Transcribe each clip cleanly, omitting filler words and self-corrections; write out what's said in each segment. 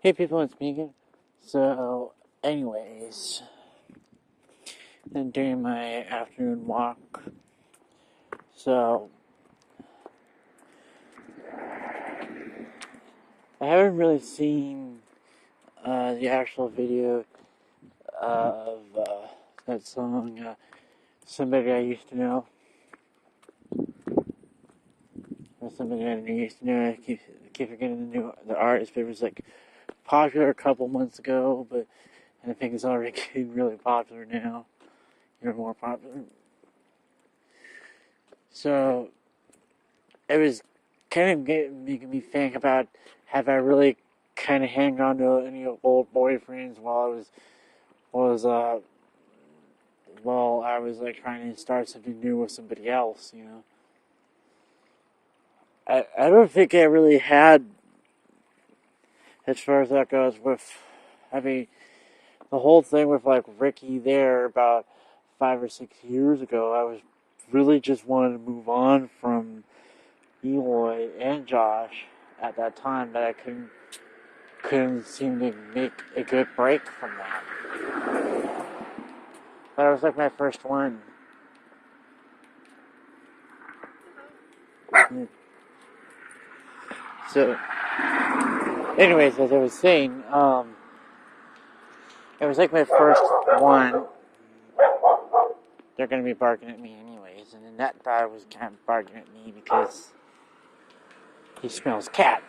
Hey people, it's me again. So, anyways, then during my afternoon walk, so I haven't really seen the actual video of that song, Somebody I Used to Know, or Somebody I Used to Know. I keep forgetting the artist, but it was like popular a couple months ago, but I think it's already getting really popular now, even more popular. So, it was kind of making me think about, have I really kind of hang on to any old boyfriends while I was like trying to start something new with somebody else, you know. I don't think I really had, as far as that goes, I mean, the whole thing with like Ricky there about 5 or 6 years ago. I was really just wanting to move on from Eloy and Josh at that time, but I couldn't seem to make a good break from that. That was like my first one. So, anyways, as I was saying, it was like my first one. They're gonna be barking at me anyways, and then that guy was kind of barking at me because he smells cat.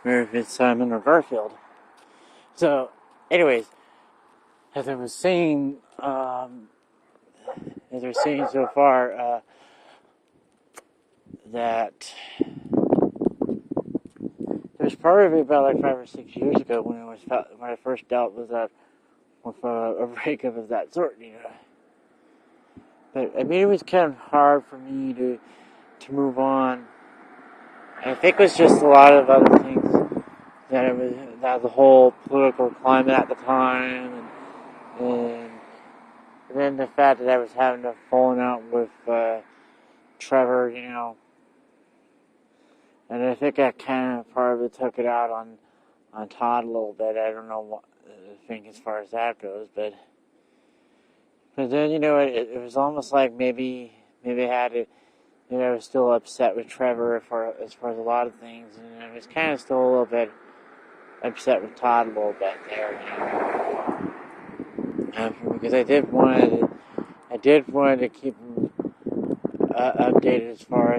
Or if it's Simon or Garfield. So, anyways, as I was saying, so far, that there's part of it about like 5 or 6 years ago when I first dealt with a breakup of that sort, you know. But I mean, it was kind of hard for me to move on. And I think it was just a lot of other things that the whole political climate at the time, and then the fact that I was having to falling out with Trevor, you know. And I think that kind of part of it took it out on Todd a little bit. I don't know what I think as far as that goes, but then, you know, it was almost like maybe I had to, you know, I was still upset with Trevor as far as a lot of things, and I was kind of still a little bit upset with Todd a little bit there, you know, because I did want to keep him updated as far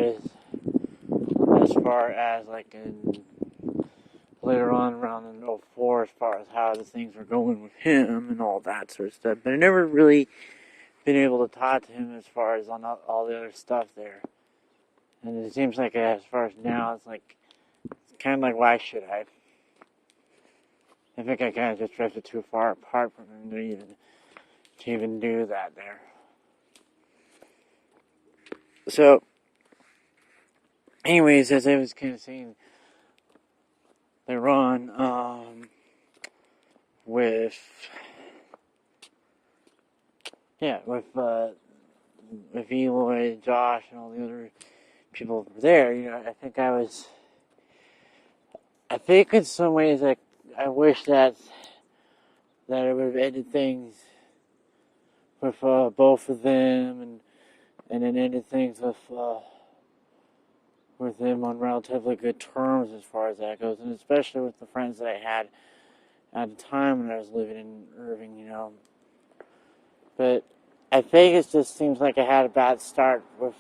as like in later on around in '04 as far as how the things were going with him and all that sort of stuff, but I never really been able to talk to him as far as on all the other stuff there. And it seems like as far as now, it's kind of like, why should I? I think I kind of just drifted too far apart from him to even do that there. So, anyways, as I was kind of saying later on, with Eloy, Josh, and all the other people there, you know, I think in some ways I wish that it would have ended things with both of them, and then ended things with them on relatively good terms as far as that goes, and especially with the friends that I had at the time when I was living in Irving, you know. But I think it just seems like I had a bad start with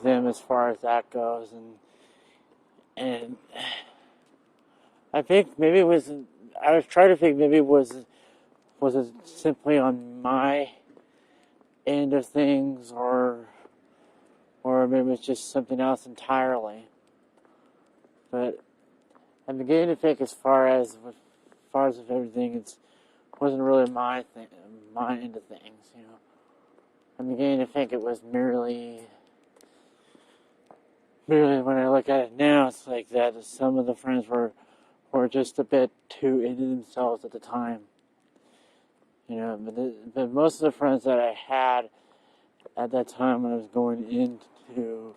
them as far as that goes, and I think maybe it was. I was trying to think maybe was it simply on my end of things, or maybe it's just something else entirely. But I'm beginning to think as far as with everything, it wasn't really my end of things, you know. I'm beginning to think it was merely when I look at it now, it's like that some of the friends were just a bit too into themselves at the time. You know, but most of the friends that I had at that time when I was going into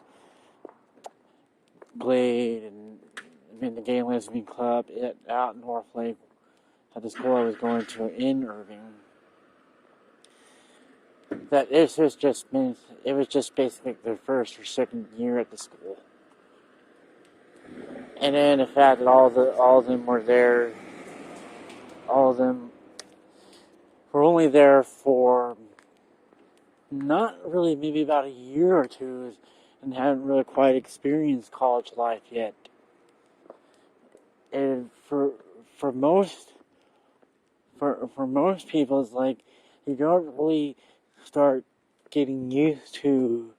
Glade and the Gay and Lesbian Club out in North Lake at the school I was going to in Irving. That it was just basically their first or second year at the school. And then the fact that all of them were there, all of them were only there for not really, maybe about a year or two, and hadn't really quite experienced college life yet. And for most people, it's like you don't really start getting used to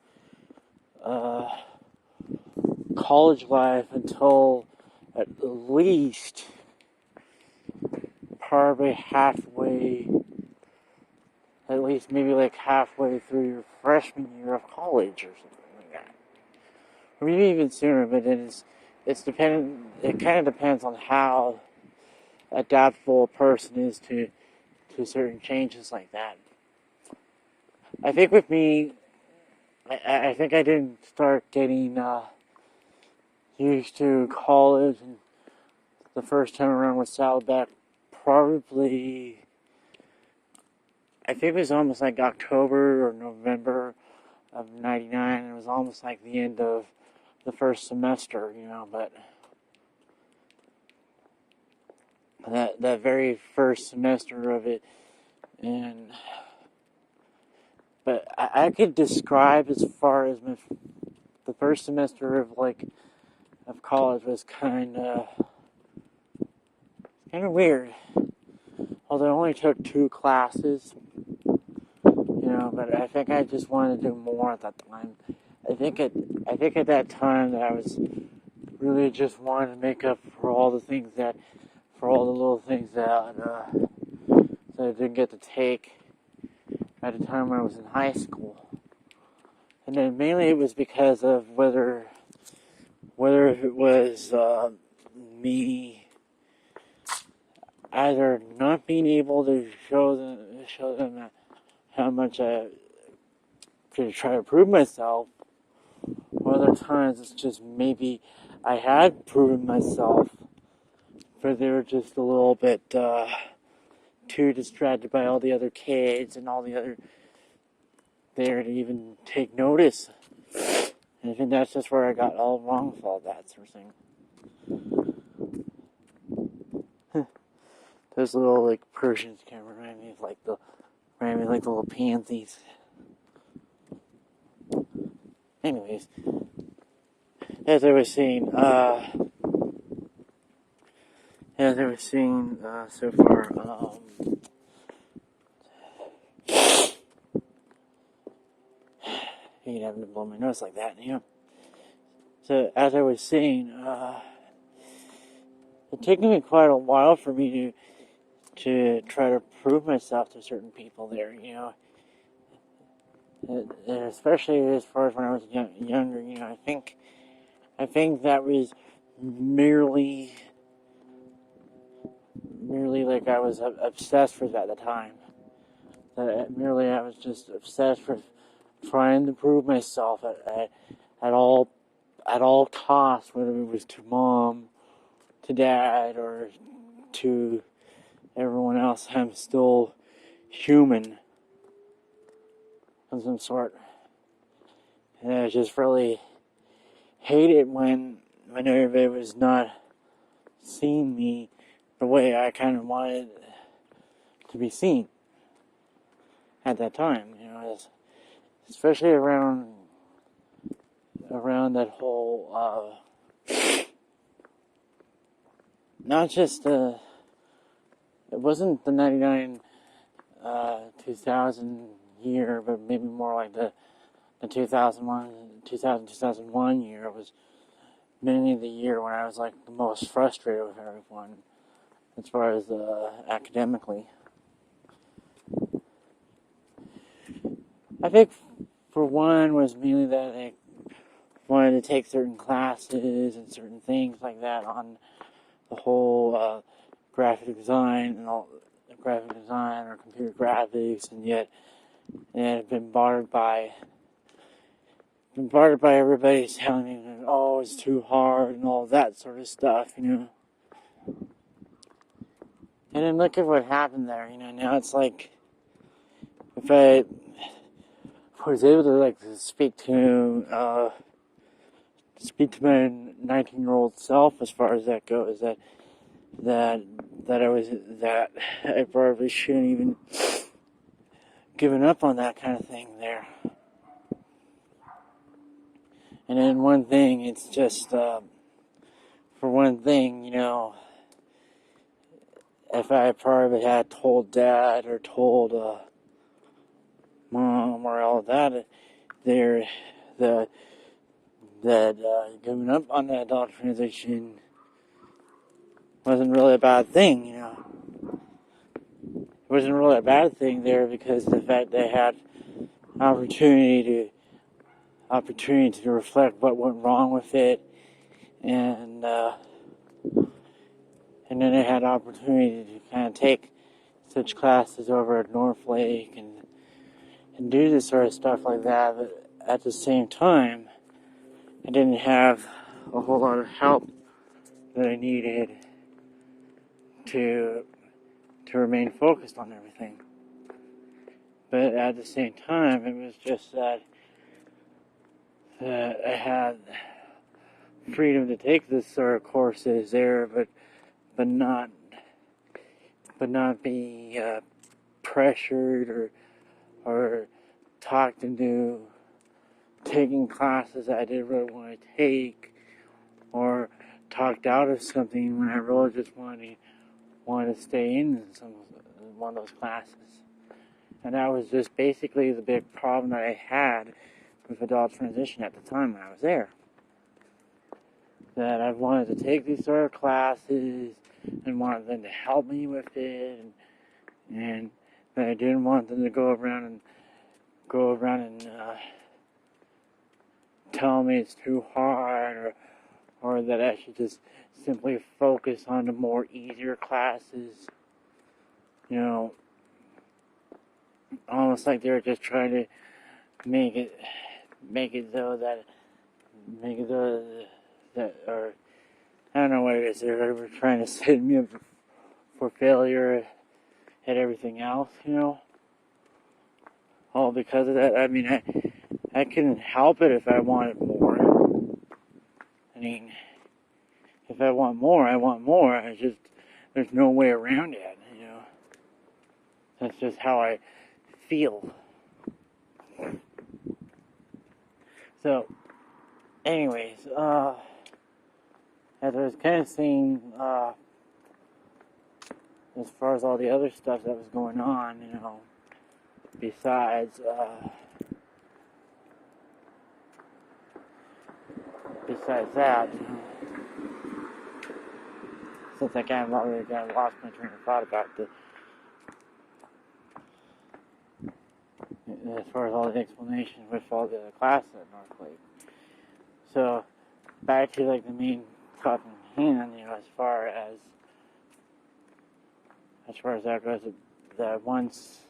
college life until at least probably halfway, at least maybe like halfway through your freshman year of college or something like that. Or maybe even sooner, but it's dependent. It kind of depends on how adaptable a person is to certain changes like that. I think with me, I think I didn't start getting used to college and the first time around with Saddleback probably, I think it was almost like October or November of '99. It was almost like the end of the first semester, but that very first semester of it, but I could describe as far as the first semester of college was kind of weird. Although I only took 2 classes, but I think I just wanted to do more at that time. I think at that time that I was really just wanting to make up for all the little things that I didn't get to take at the time when I was in high school. And then mainly it was because of whether it was me either not being able to show them how much I could try to prove myself, or other times it's just maybe I had proven myself, but they were just a little bit too distracted by all the other kids and all the other there to even take notice. And I think that's just where I got all wrong with all that sort of thing. Those little Persians kind of remind me of the little pansies. Anyways, as I was saying so far, I hate having to blow my nose like that, So, as I was saying, it took me quite a while for me to try to prove myself to certain people there, and especially as far as when I was younger, I think that was merely like I was obsessed with at the time. I was just obsessed with trying to prove myself at all costs, whether it was to mom, to dad, or to everyone else. I'm still human of some sort. And I just really hate it when everybody was not seeing me the way I kind of wanted to be seen at that time, especially around that whole, not just it wasn't the 99, 2000 year, but maybe more like the 2001 year. It was mainly the year when I was the most frustrated with everyone as far as academically. I think for one was mainly that I wanted to take certain classes and certain things like that on the whole graphic design or computer graphics, and yet it had been barred by bombarded by everybody telling me that, oh, it's too hard and all that sort of stuff, you know. And then look at what happened there, you know. Now it's like, if I was able to like speak to my 19-year-old self as far as that goes, that I probably shouldn't even given up on that kind of thing there. And then one thing, it's just for one thing, you know, if I probably had told Dad or told Mom or all that, that giving up on that adult transition wasn't really a bad thing, you know. It wasn't really a bad thing there because the fact they had opportunity to reflect what went wrong with it, and then I had opportunity to kind of take such classes over at Northlake and do this sort of stuff like that. But at the same time, I didn't have a whole lot of help that I needed to remain focused on everything. But at the same time, it was just that I had freedom to take this sort of courses there, but not be pressured or talked into taking classes I didn't really want to take, or talked out of something when I really just wanted to stay in one of those classes. And that was just basically the big problem that I had with adult transition at the time when I was there. That I wanted to take these sort of classes and wanted them to help me with it, and that I didn't want them to go around and tell me it's too hard, or that I should just simply focus on the more easier classes. You know, almost like they were just trying to make it so that, or I don't know what it is. They were trying to set me up for failure at everything else, you know. All because of that. I mean, I couldn't help it if I wanted more. I mean, if I want more, I want more. There's no way around it, you know. That's just how I feel. So, anyways, as I was kind of seeing, as far as all the other stuff that was going on, you know, besides that, you know, since I kind of already lost my train of thought about as far as all the explanations with all the other classes at Northlake. So, back to like the main topic in hand, you know, as far as that goes, that once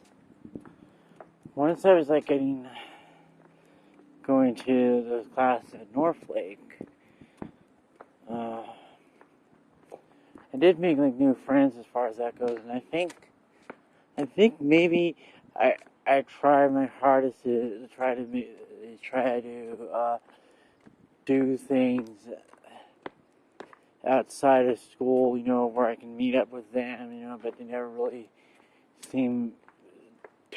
I was like going to those classes at Northlake, I did make like new friends as far as that goes, and I think maybe I tried my hardest to try to do things outside of school, you know, where I can meet up with them, you know, but they never really seemed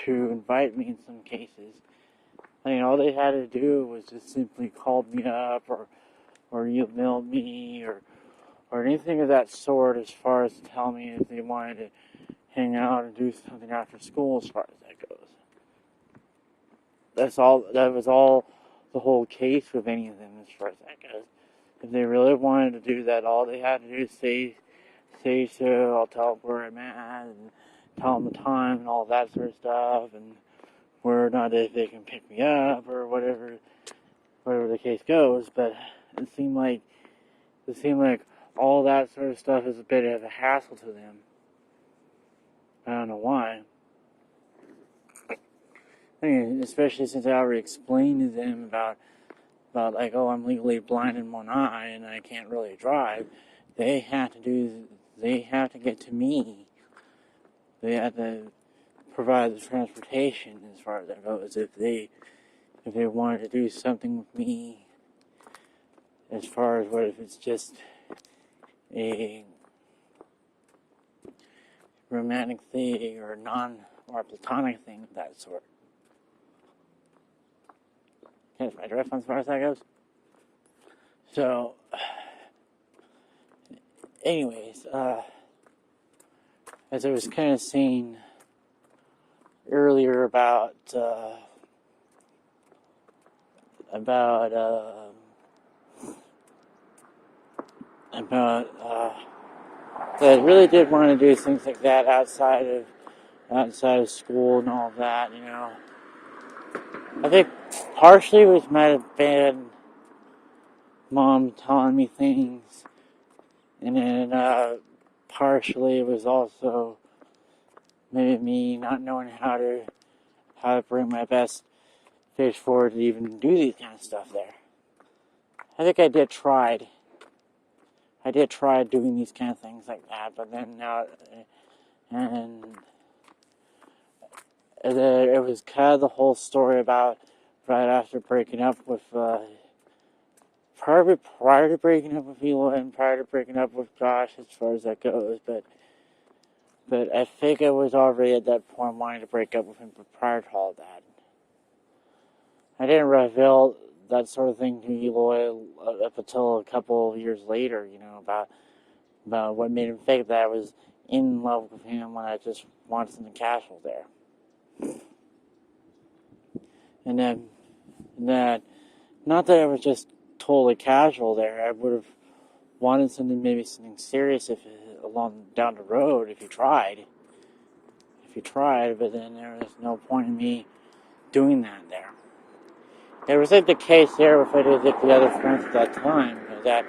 to invite me in some cases. I mean, all they had to do was just simply call me up or emailed me or anything of that sort as far as tell me if they wanted to hang out and do something after school as far as that goes. That was all the whole case with any of them as far as that goes. If they really wanted to do that, all they had to do is say so, I'll tell them where I'm at and tell them the time and all that sort of stuff, and whether or not if they can pick me up or whatever the case goes. But it seemed like all that sort of stuff is a bit of a hassle to them. I don't know why. I mean, especially since I already explained to them about about like, oh, I'm legally blind in one eye and I can't really drive. They have to get to me. They have to provide the transportation as far as that goes. If they wanted to do something with me, as far as what if it's just a romantic thing or or platonic thing of that sort. Catch my drift as far as that goes. So, anyways, as I was kind of saying earlier about that I really did want to do things like that outside of school and all that, I think partially it might have been Mom telling me things, and then partially it was also maybe me not knowing how to bring my best face forward to even do these kind of stuff there. I think I did try doing these kind of things like that, but then it was kind of the whole story about right after breaking up with, prior to breaking up with Eloy and prior to breaking up with Josh as far as that goes, but I think I was already at that point wanting to break up with him prior to all that. I didn't reveal that sort of thing to Eloy up until a couple of years later, about what made him think that I was in love with him when I just wanted something casual there. And then that, not that I was just totally casual there, I would have wanted maybe something serious down the road if you tried, but then there was no point in me doing that there. It was like the case there with the other friends at that time, that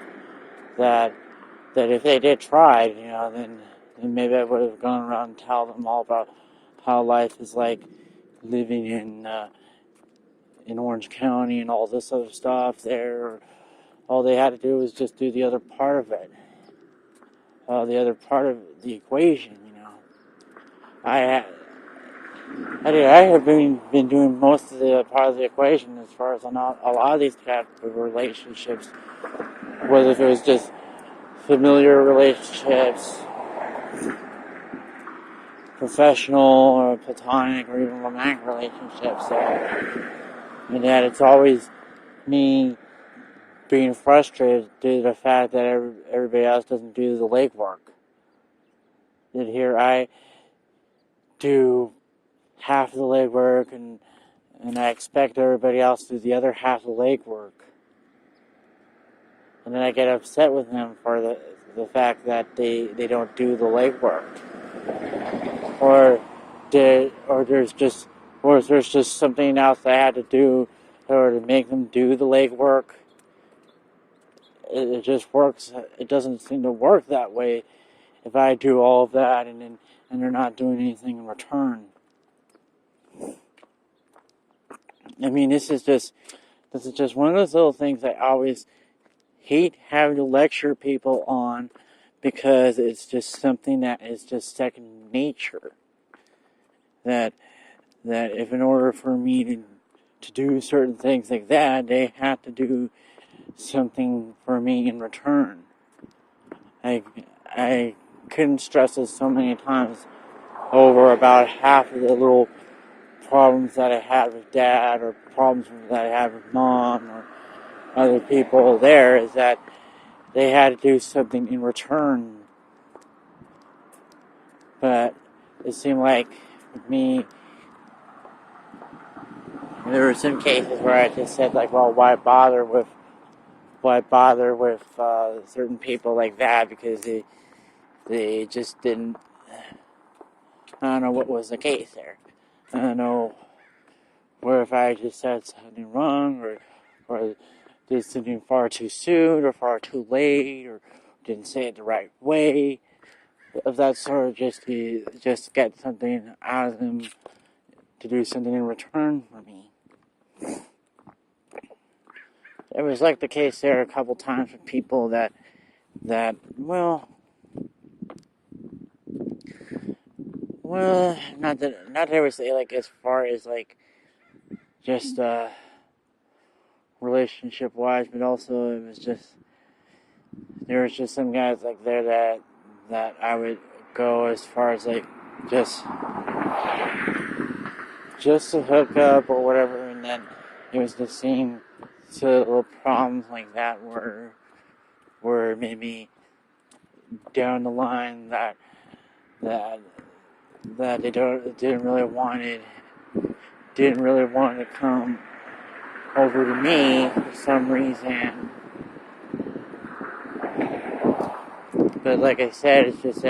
if they did try, then maybe I would have gone around and tell them all about how life is like living in Orange County and all this other stuff there. All they had to do was just do the other part of it, the other part of the equation. I have been doing most of the part of the equation as far as a lot of these type of relationships, whether it was just familiar relationships, professional or platonic or even romantic relationships there. And that it's always me being frustrated due to the fact that everybody else doesn't do the legwork. That here I do half the legwork and I expect everybody else to do the other half of the legwork. And then I get upset with them for the fact that they don't do the legwork. Or there's just something else I had to do in order to make them do the legwork. It just works. It doesn't seem to work that way if I do all of that and they're not doing anything in return. I mean, this is just one of those little things I always hate having to lecture people on, because it's just something that is just second nature. That if in order for me to do certain things like that, they have to do something for me in return. I couldn't stress this so many times over about half of the little problems that I had with Dad, or problems that I had with Mom, or other people there, is that they had to do something in return. But it seemed like with me, there were some cases where I just said, like, well, why bother with certain people like that, because they just didn't. I don't know what was the case there. I don't know where if I just said something wrong, or did something far too soon or far too late, or didn't say it the right way. Of that sort, just get something out of them to do something in return for me. it was like the case there a couple times with people that well, not that I would say like as far as like just relationship wise, but also it was just there was just some guys like there that I would go as far as like just to hook up or whatever, and then it was the same little problems like that where maybe down the line that they didn't really want to come over to me for some reason. But like I said, it's just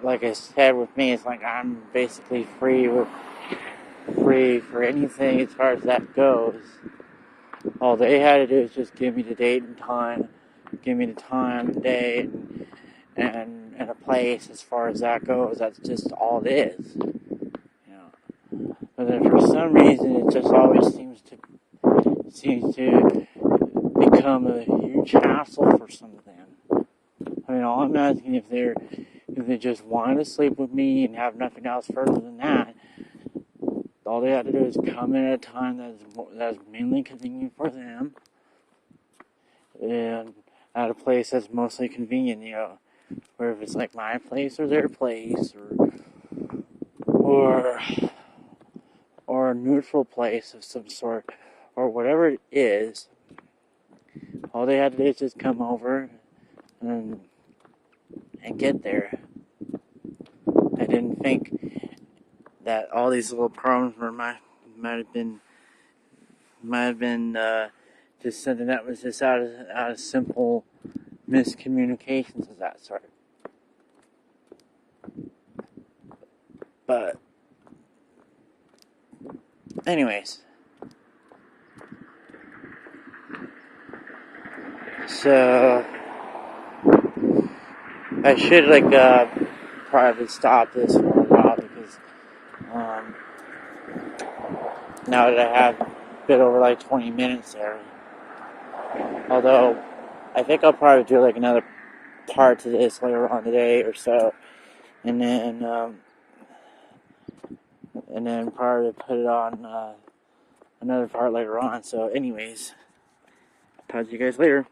like I said with me, it's like I'm basically free for anything as far as that goes. All they had to do is just give me the date and time, give me the time, day, and a place as far as that goes. That's just all it is. But then for some reason, it just always seems to become a huge hassle for some of them. I mean, all I'm asking if they just want to sleep with me and have nothing else further than that, all they have to do is come in at a time that's mainly convenient for them, and at a place that's mostly convenient, where if it's like my place or their place, or a neutral place of some sort, or whatever it is, all they had to do is just come over and get there. I didn't think that all these little problems might have been just something that was just out of simple miscommunications of that sort. But anyways, so I should probably stop this for a while because now that I have a bit over 20 minutes there. Although I think I'll probably do another part to this later on today or so, and then probably put it on another part later on. So anyways, talk to you guys later.